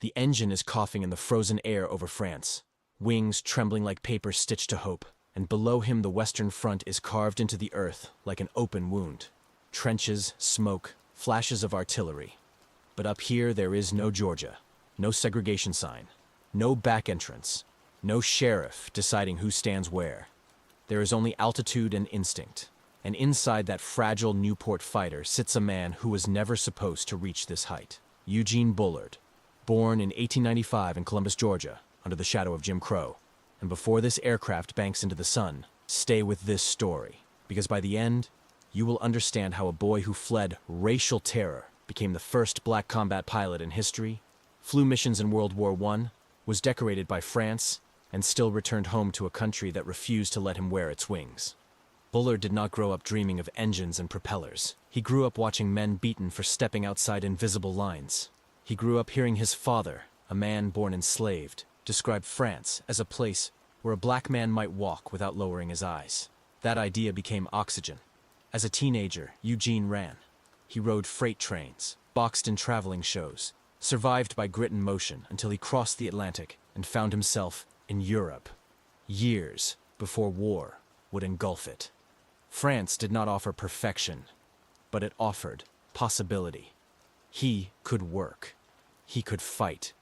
The engine is coughing in the frozen air over France, wings trembling like paper stitched to hope, and below him the Western Front is carved into the earth like an open wound. Trenches, smoke, flashes of artillery. But up here there is no Georgia, no segregation sign, no back entrance, no sheriff deciding who stands where. There is only altitude and instinct, and inside that fragile Newport fighter sits a man who was never supposed to reach this height. Eugene Bullard, born in 1895 in Columbus, Georgia, under the shadow of Jim Crow. And before this aircraft banks into the sun, stay with this story, because by the end, you will understand how a boy who fled racial terror became the first black combat pilot in history, flew missions in World War I, was decorated by France, and still returned home to a country that refused to let him wear its wings. Bullard did not grow up dreaming of engines and propellers. He grew up watching men beaten for stepping outside invisible lines. He grew up hearing his father, a man born enslaved, describe France as a place where a black man might walk without lowering his eyes. That idea became oxygen. As a teenager, Eugene ran. He rode freight trains, boxed in traveling shows, survived by grit and motion until he crossed the Atlantic and found himself in Europe, years before war would engulf it. France did not offer perfection, but it offered possibility. He could work. He could fight.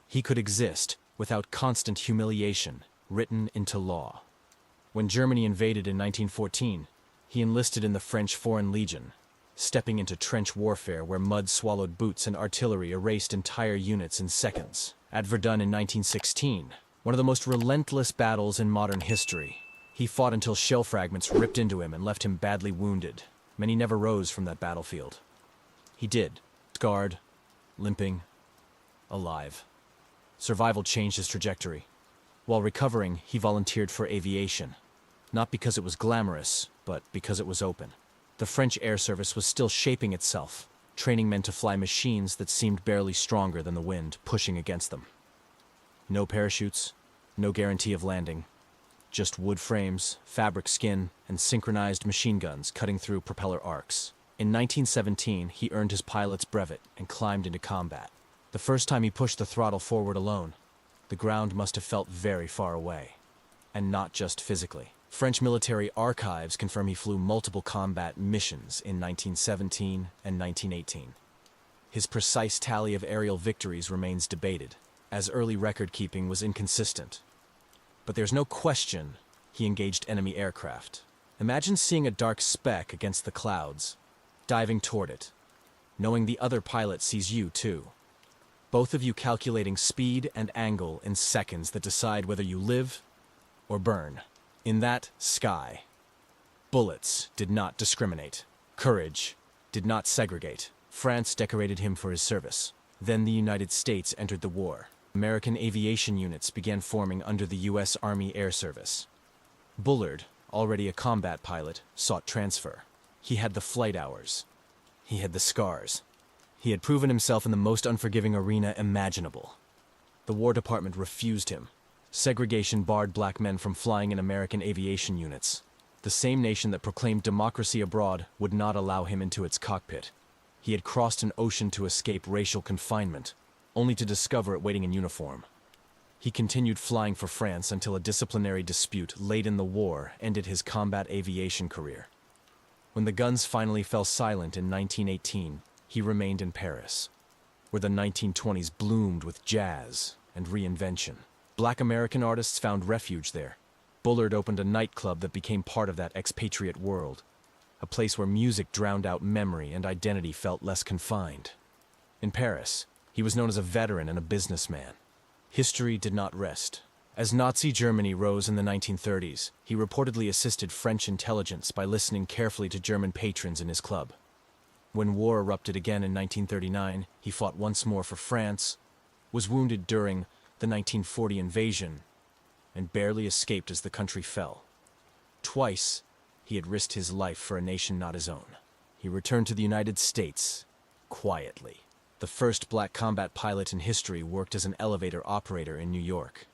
He could exist without constant humiliation written into law. When Germany invaded in 1914, he enlisted in the French Foreign Legion, stepping into trench warfare where mud swallowed boots and artillery erased entire units in seconds. At Verdun in 1916, one of the most relentless battles in modern history, he fought until shell fragments ripped into him and left him badly wounded. Many never rose from that battlefield. He did, scarred, limping, alive. Survival changed his trajectory. While recovering, he volunteered for aviation. Not because it was glamorous, but because it was open. The French air service was still shaping itself, training men to fly machines that seemed barely stronger than the wind pushing against them. No parachutes, no guarantee of landing. Just wood frames, fabric skin, and synchronized machine guns cutting through propeller arcs. In 1917, he earned his pilot's brevet and climbed into combat. The first time he pushed the throttle forward alone, the ground must have felt very far away. And not just physically. French military archives confirm he flew multiple combat missions in 1917 and 1918. His precise tally of aerial victories remains debated, as early record-keeping was inconsistent. But there's no question he engaged enemy aircraft. Imagine seeing a dark speck against the clouds, diving toward it, knowing the other pilot sees you too. Both of you calculating speed and angle in seconds that decide whether you live or burn. In that sky, bullets did not discriminate. Courage did not segregate. France decorated him for his service. Then the United States entered the war. American aviation units began forming under the U.S. Army Air Service. Bullard, already a combat pilot, sought transfer. He had the flight hours. He had the scars. He had proven himself in the most unforgiving arena imaginable. The War Department refused him. Segregation barred black men from flying in American aviation units. The same nation that proclaimed democracy abroad would not allow him into its cockpit. He had crossed an ocean to escape racial confinement, only to discover it waiting in uniform. He continued flying for France until a disciplinary dispute late in the war ended his combat aviation career. When the guns finally fell silent in 1918, he remained in Paris, where the 1920s bloomed with jazz and reinvention. Black American artists found refuge there. Bullard opened a nightclub that became part of that expatriate world, a place where music drowned out memory and identity felt less confined. In Paris, he was known as a veteran and a businessman. History did not rest. As Nazi Germany rose in the 1930s, he reportedly assisted French intelligence by listening carefully to German patrons in his club. When war erupted again in 1939, he fought once more for France, was wounded during the 1940 invasion, and barely escaped as the country fell. Twice, he had risked his life for a nation not his own. He returned to the United States, quietly. The first black combat pilot in history worked as an elevator operator in New York.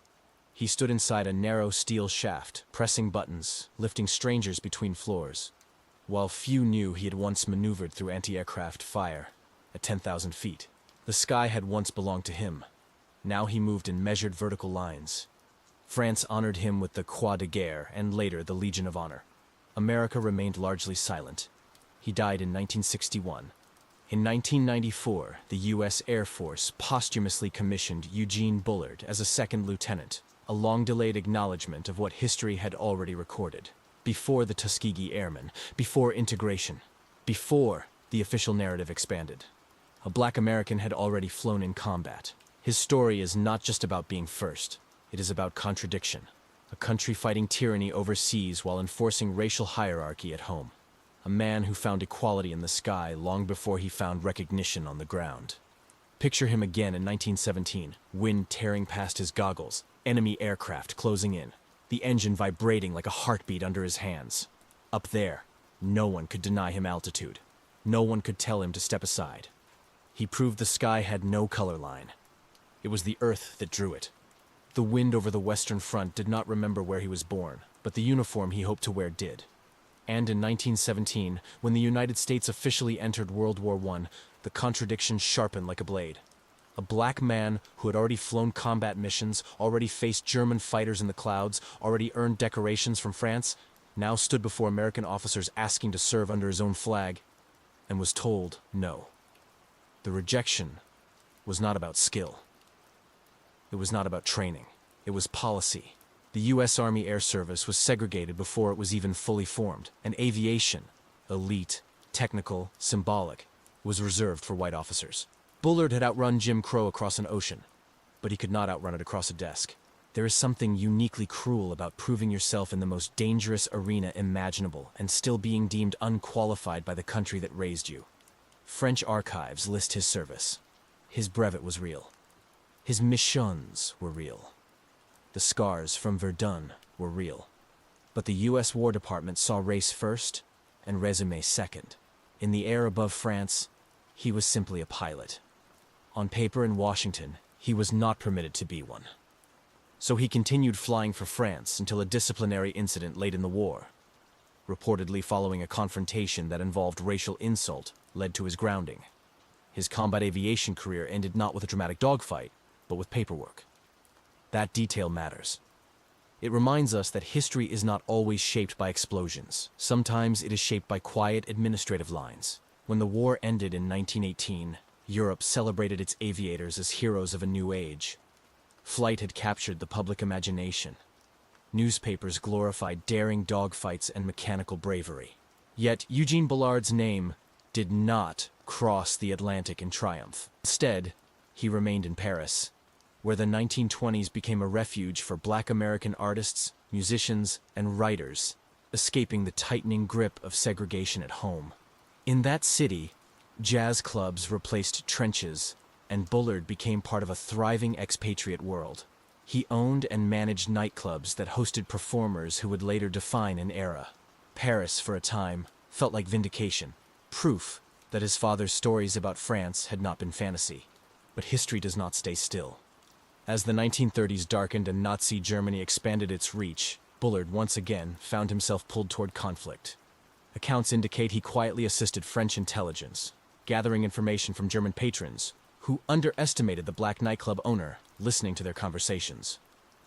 He stood inside a narrow steel shaft, pressing buttons, lifting strangers between floors, while few knew he had once maneuvered through anti-aircraft fire at 10,000 feet. The sky had once belonged to him, Now he moved in measured vertical lines. France honored him with the Croix de Guerre and later the Legion of Honor. America remained largely silent. He died in 1961. In 1994, the U.S. Air Force posthumously commissioned Eugene Bullard as a second lieutenant, a long-delayed acknowledgement of what history had already recorded. Before the Tuskegee Airmen, before integration, before the official narrative expanded. A black American had already flown in combat. His story is not just about being first. It is about contradiction. A country fighting tyranny overseas while enforcing racial hierarchy at home. A man who found equality in the sky long before he found recognition on the ground. Picture him again in 1917, wind tearing past his goggles, enemy aircraft closing in, the engine vibrating like a heartbeat under his hands. Up there, no one could deny him altitude. No one could tell him to step aside. He proved the sky had no color line. It was the earth that drew it. The wind over the Western Front did not remember where he was born, but the uniform he hoped to wear did. And in 1917, when the United States officially entered World War I, the contradiction sharpened like a blade. A black man who had already flown combat missions, already faced German fighters in the clouds, already earned decorations from France, now stood before American officers asking to serve under his own flag, and was told no. The rejection was not about skill. It was not about training. It was policy. The U.S. Army Air Service was segregated before it was even fully formed, and aviation, elite, technical, symbolic, was reserved for white officers. Bullard had outrun Jim Crow across an ocean, but he could not outrun it across a desk. There is something uniquely cruel about proving yourself in the most dangerous arena imaginable and still being deemed unqualified by the country that raised you. French archives list his service. His brevet was real. His missions were real. The scars from Verdun were real. But the U.S. War Department saw race first and resume second. In the air above France, he was simply a pilot. On paper in Washington, he was not permitted to be one. So he continued flying for France until a disciplinary incident late in the war, reportedly following a confrontation that involved racial insult, led to his grounding. His combat aviation career ended not with a dramatic dogfight, but with paperwork. That detail matters. It reminds us that history is not always shaped by explosions. Sometimes it is shaped by quiet administrative lines. When the war ended in 1918, Europe celebrated its aviators as heroes of a new age. Flight had captured the public imagination. Newspapers glorified daring dogfights and mechanical bravery. Yet Eugene Bullard's name did not cross the Atlantic in triumph. Instead, he remained in Paris, where the 1920s became a refuge for black American artists, musicians, and writers, escaping the tightening grip of segregation at home. In that city, jazz clubs replaced trenches, and Bullard became part of a thriving expatriate world. He owned and managed nightclubs that hosted performers who would later define an era. Paris, for a time, felt like vindication, proof that his father's stories about France had not been fantasy. But history does not stay still. As the 1930s darkened and Nazi Germany expanded its reach, Bullard once again found himself pulled toward conflict. Accounts indicate he quietly assisted French intelligence, gathering information from German patrons who underestimated the black nightclub owner, listening to their conversations.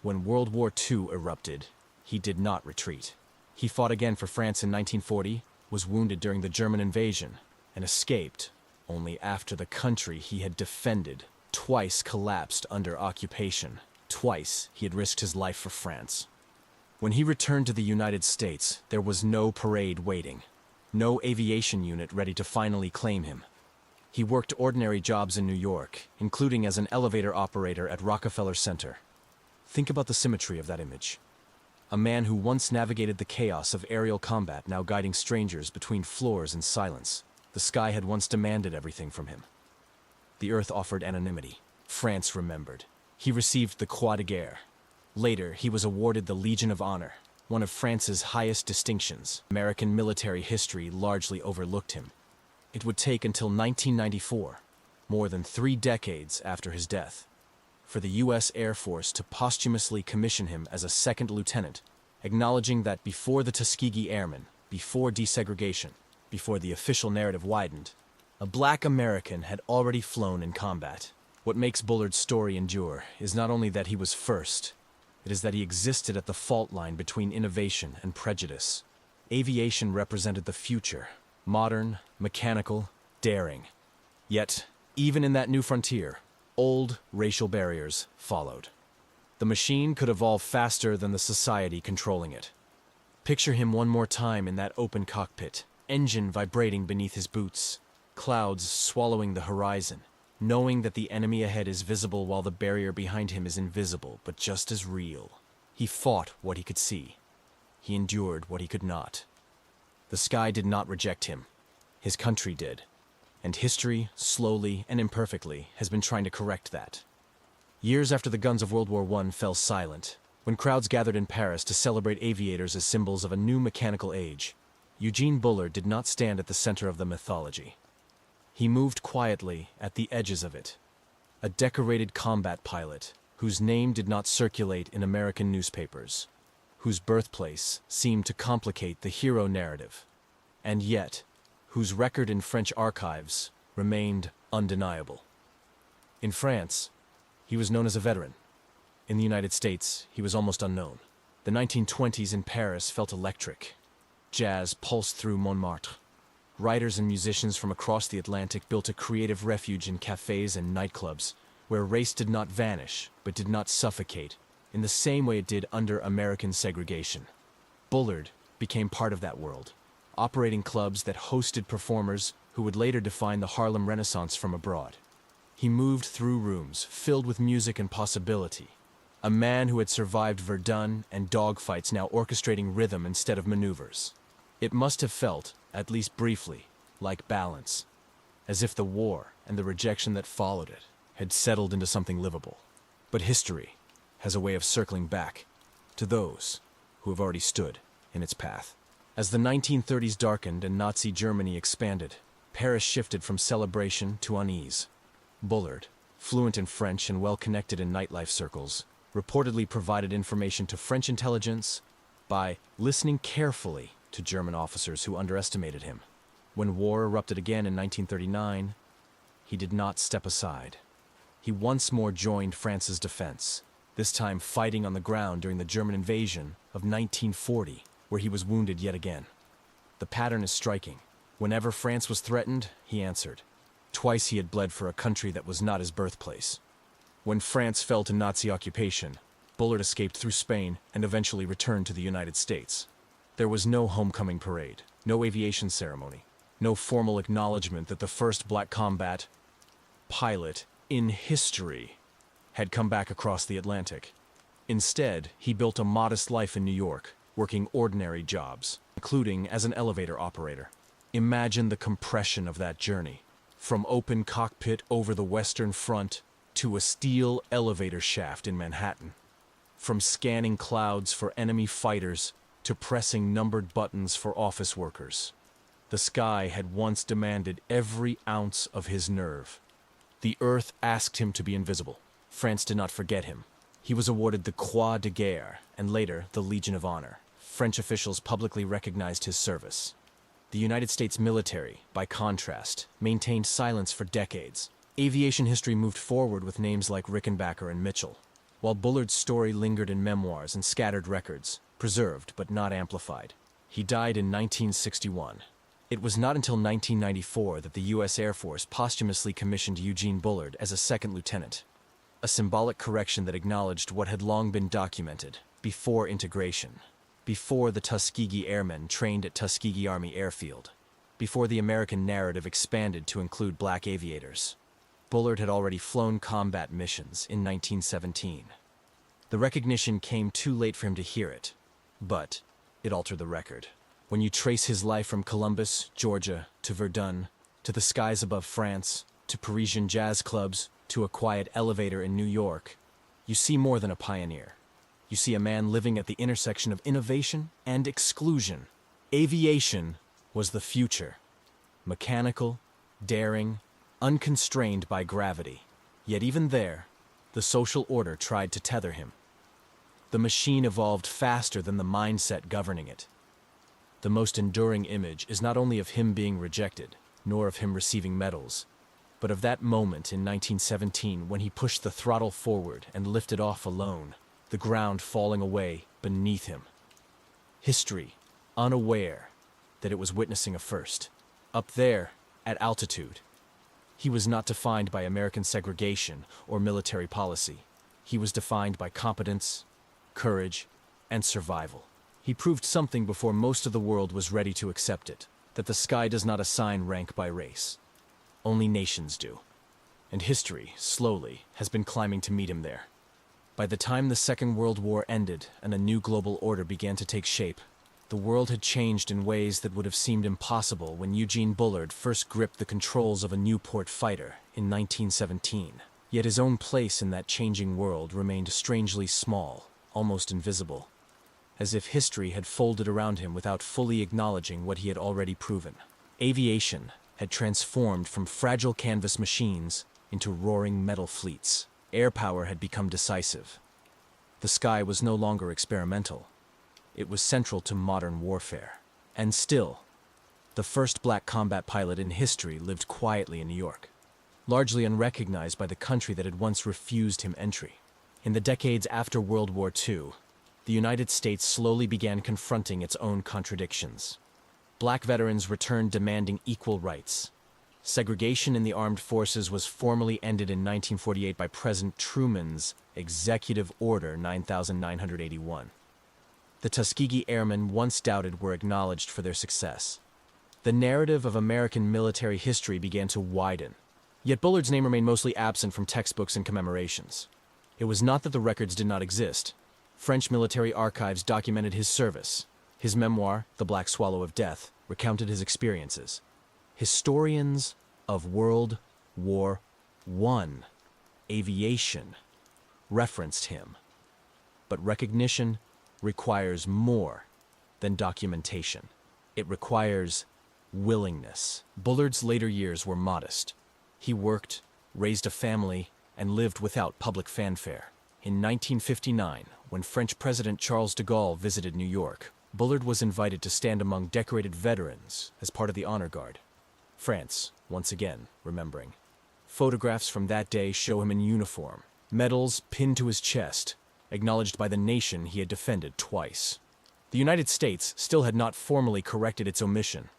When World War II erupted, he did not retreat. He fought again for France in 1940, was wounded during the German invasion, and escaped only after the country he had defended twice collapsed under occupation. Twice he had risked his life for France. When he returned to the United States, there was no parade waiting, no aviation unit ready to finally claim him. He worked ordinary jobs in New York, including as an elevator operator at Rockefeller Center. Think about the symmetry of that image. A man who once navigated the chaos of aerial combat, now guiding strangers between floors in silence. The sky had once demanded everything from him. The earth offered anonymity. France remembered. He received the Croix de Guerre. Later, he was awarded the Legion of Honor, one of France's highest distinctions. American military history largely overlooked him. It would take until 1994, more than 3 decades after his death, for the U.S. Air Force to posthumously commission him as a second lieutenant, acknowledging that before the Tuskegee Airmen, before desegregation, before the official narrative widened, a black American had already flown in combat. What makes Bullard's story endure is not only that he was first, it is that he existed at the fault line between innovation and prejudice. Aviation represented the future, modern, mechanical, daring. Yet, even in that new frontier, old racial barriers followed. The machine could evolve faster than the society controlling it. Picture him one more time in that open cockpit, engine vibrating beneath his boots, clouds swallowing the horizon, knowing that the enemy ahead is visible while the barrier behind him is invisible, but just as real. He fought what he could see. He endured what he could not. The sky did not reject him. His country did. And history, slowly and imperfectly, has been trying to correct that. Years after the guns of World War I fell silent, when crowds gathered in Paris to celebrate aviators as symbols of a new mechanical age, Eugene Bullard did not stand at the center of the mythology. He moved quietly at the edges of it, a decorated combat pilot whose name did not circulate in American newspapers, whose birthplace seemed to complicate the hero narrative, and yet whose record in French archives remained undeniable. In France, he was known as a veteran. In the United States, he was almost unknown. The 1920s in Paris felt electric. Jazz pulsed through Montmartre. Writers and musicians from across the Atlantic built a creative refuge in cafes and nightclubs, where race did not vanish, but did not suffocate, in the same way it did under American segregation. Bullard became part of that world, operating clubs that hosted performers who would later define the Harlem Renaissance from abroad. He moved through rooms filled with music and possibility, a man who had survived Verdun and dogfights now orchestrating rhythm instead of maneuvers. It must have felt, at least briefly, like balance, as if the war and the rejection that followed it had settled into something livable. But history has a way of circling back to those who have already stood in its path. As the 1930s darkened and Nazi Germany expanded, Paris shifted from celebration to unease. Bullard, fluent in French and well-connected in nightlife circles, reportedly provided information to French intelligence by listening carefully to German officers who underestimated him. When war erupted again in 1939, he did not step aside. He once more joined France's defense, this time fighting on the ground during the German invasion of 1940, where he was wounded yet again. The pattern is striking. Whenever France was threatened, he answered. Twice he had bled for a country that was not his birthplace. When France fell to Nazi occupation, Bullard escaped through Spain and eventually returned to the United States. There was no homecoming parade, no aviation ceremony, no formal acknowledgement that the first black combat pilot in history had come back across the Atlantic. Instead, he built a modest life in New York, working ordinary jobs, including as an elevator operator. Imagine the compression of that journey, from open cockpit over the Western Front to a steel elevator shaft in Manhattan. From scanning clouds for enemy fighters to pressing numbered buttons for office workers. The sky had once demanded every ounce of his nerve. The earth asked him to be invisible. France did not forget him. He was awarded the Croix de Guerre and later the Legion of Honor. French officials publicly recognized his service. The United States military, by contrast, maintained silence for decades. Aviation history moved forward with names like Rickenbacker and Mitchell, while Bullard's story lingered in memoirs and scattered records, preserved but not amplified. He died in 1961. It was not until 1994 that the U.S. Air Force posthumously commissioned Eugene Bullard as a second lieutenant, a symbolic correction that acknowledged what had long been documented before integration, before the Tuskegee Airmen trained at Tuskegee Army Airfield, before the American narrative expanded to include black aviators. Bullard had already flown combat missions in 1917. The recognition came too late for him to hear it, but it altered the record. When you trace his life from Columbus, Georgia, to Verdun, to the skies above France, to Parisian jazz clubs, to a quiet elevator in New York, you see more than a pioneer. You see a man living at the intersection of innovation and exclusion. Aviation was the future. Mechanical, daring, unconstrained by gravity. Yet even there, the social order tried to tether him. The machine evolved faster than the mindset governing it. The most enduring image is not only of him being rejected, nor of him receiving medals, But of that moment in 1917 when he pushed the throttle forward and lifted off alone, the ground falling away beneath him. History, unaware that it was witnessing a first. Up there, at altitude, he was not defined by American segregation or military policy. He was defined by competence, courage, and survival. He proved something before most of the world was ready to accept it, that the sky does not assign rank by race. Only nations do. And history, slowly, has been climbing to meet him there. By the time the Second World War ended and a new global order began to take shape, the world had changed in ways that would have seemed impossible when Eugene Bullard first gripped the controls of a Newport fighter in 1917. Yet his own place in that changing world remained strangely small, almost invisible, as if history had folded around him without fully acknowledging what he had already proven. Aviation had transformed from fragile canvas machines into roaring metal fleets. Air power had become decisive. The sky was no longer experimental. It was central to modern warfare. And still, the first black combat pilot in history lived quietly in New York, largely unrecognized by the country that had once refused him entry. In the decades after World War II, the United States slowly began confronting its own contradictions. Black veterans returned demanding equal rights. Segregation in the armed forces was formally ended in 1948 by President Truman's Executive Order 9981. The Tuskegee Airmen, once doubted, were acknowledged for their success. The narrative of American military history began to widen. Yet Bullard's name remained mostly absent from textbooks and commemorations. It was not that the records did not exist. French military archives documented his service. His memoir, The Black Swallow of Death, recounted his experiences. Historians of World War I aviation referenced him. But recognition requires more than documentation. It requires willingness. Bullard's later years were modest. He worked, raised a family, and lived without public fanfare. In 1959, when French President Charles de Gaulle visited New York, Bullard was invited to stand among decorated veterans as part of the honor guard. France, once again, remembering. Photographs from that day show him in uniform, medals pinned to his chest, acknowledged by the nation he had defended twice. The United States still had not formally corrected its omission.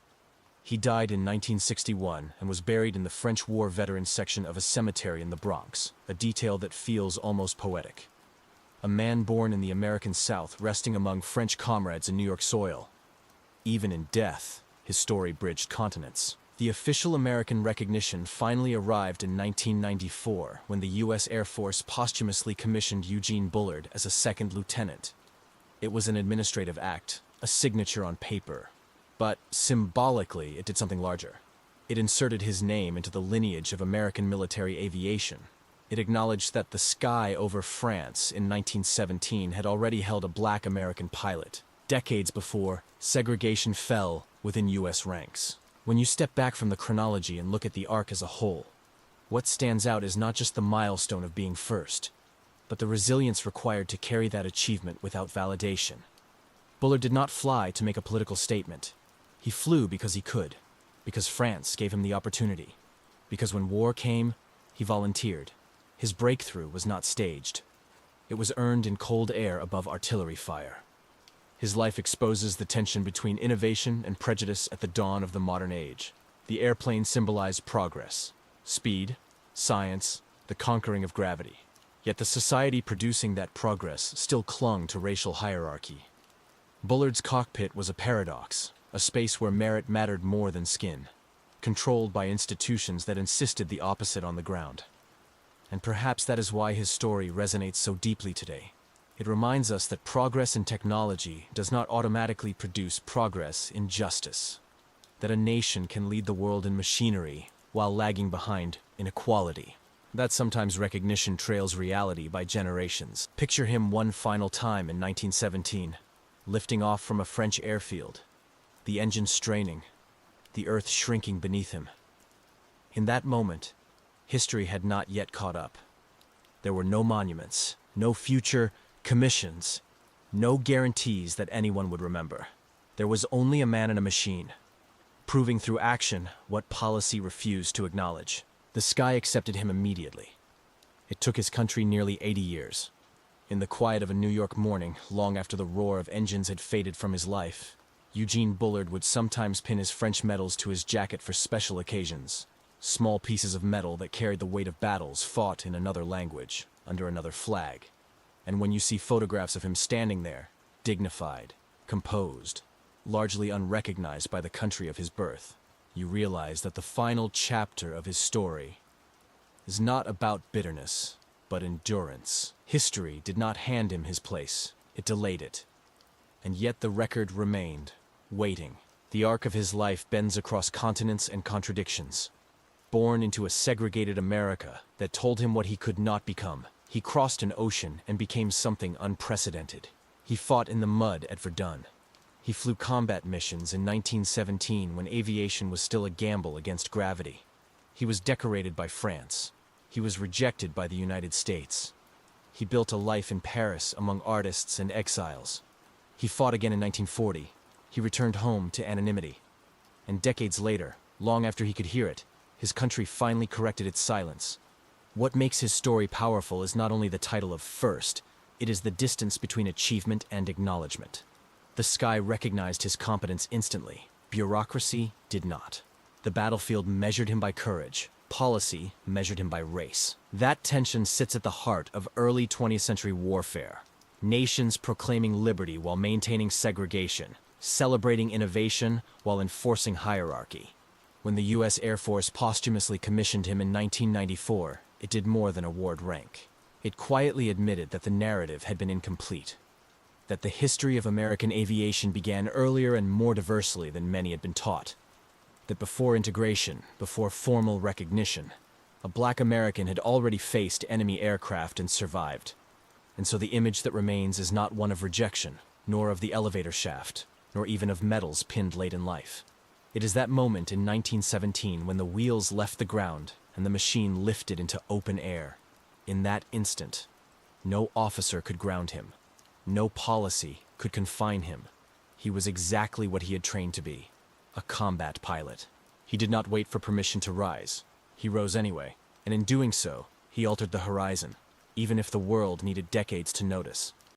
He died in 1961 and was buried in the French War Veterans section of a cemetery in the Bronx, a detail that feels almost poetic. A man born in the American South resting among French comrades in New York soil. Even in death, his story bridged continents. The official American recognition finally arrived in 1994 when the U.S. Air Force posthumously commissioned Eugene Bullard as a second lieutenant. It was an administrative act, a signature on paper. But symbolically, it did something larger. It inserted his name into the lineage of American military aviation. It acknowledged that the sky over France in 1917 had already held a black American pilot. Decades before, segregation fell within U.S. ranks. When you step back from the chronology and look at the arc as a whole, what stands out is not just the milestone of being first, but the resilience required to carry that achievement without validation. Bullard did not fly to make a political statement. He flew because he could, because France gave him the opportunity, because when war came, he volunteered. His breakthrough was not staged. It was earned in cold air above artillery fire. His life exposes the tension between innovation and prejudice at the dawn of the modern age. The airplane symbolized progress, speed, science, the conquering of gravity. Yet the society producing that progress still clung to racial hierarchy. Bullard's cockpit was a paradox, a space where merit mattered more than skin, controlled by institutions that insisted the opposite on the ground. And perhaps that is why his story resonates so deeply today. It reminds us that progress in technology does not automatically produce progress in justice. That a nation can lead the world in machinery while lagging behind in equality. That sometimes recognition trails reality by generations. Picture him one final time in 1917, lifting off from a French airfield, the engine straining, the earth shrinking beneath him. In that moment, history had not yet caught up. There were no monuments, no future commissions, no guarantees that anyone would remember. There was only a man and a machine, proving through action what policy refused to acknowledge. The sky accepted him immediately. It took his country nearly 80 years. In the quiet of a New York morning, long after the roar of engines had faded from his life, Eugene Bullard would sometimes pin his French medals to his jacket for special occasions. Small pieces of metal that carried the weight of battles fought in another language, under another flag. And when you see photographs of him standing there, dignified, composed, largely unrecognized by the country of his birth, you realize that the final chapter of his story is not about bitterness, but endurance. History did not hand him his place, it delayed it. And yet the record remained, waiting. The arc of his life bends across continents and contradictions. Born into a segregated America that told him what he could not become, he crossed an ocean and became something unprecedented. He fought in the mud at Verdun. He flew combat missions in 1917 when aviation was still a gamble against gravity. He was decorated by France. He was rejected by the United States. He built a life in Paris among artists and exiles. He fought again in 1940. He returned home to anonymity. And decades later, long after he could hear it, his country finally corrected its silence. What makes his story powerful is not only the title of first, it is the distance between achievement and acknowledgement. The sky recognized his competence instantly. Bureaucracy did not. The battlefield measured him by courage. Policy measured him by race. That tension sits at the heart of early 20th century warfare. Nations proclaiming liberty while maintaining segregation, celebrating innovation while enforcing hierarchy. When the U.S. Air Force posthumously commissioned him in 1994, it did more than award rank. It quietly admitted that the narrative had been incomplete, that the history of American aviation began earlier and more diversely than many had been taught, that before integration, before formal recognition, a black American had already faced enemy aircraft and survived. And so the image that remains is not one of rejection, nor of the elevator shaft, nor even of medals pinned late in life. It is that moment in 1917 when the wheels left the ground and the machine lifted into open air. In that instant, no officer could ground him. No policy could confine him. He was exactly what he had trained to be, a combat pilot. He did not wait for permission to rise. He rose anyway, and in doing so, he altered the horizon, even if the world needed decades to notice.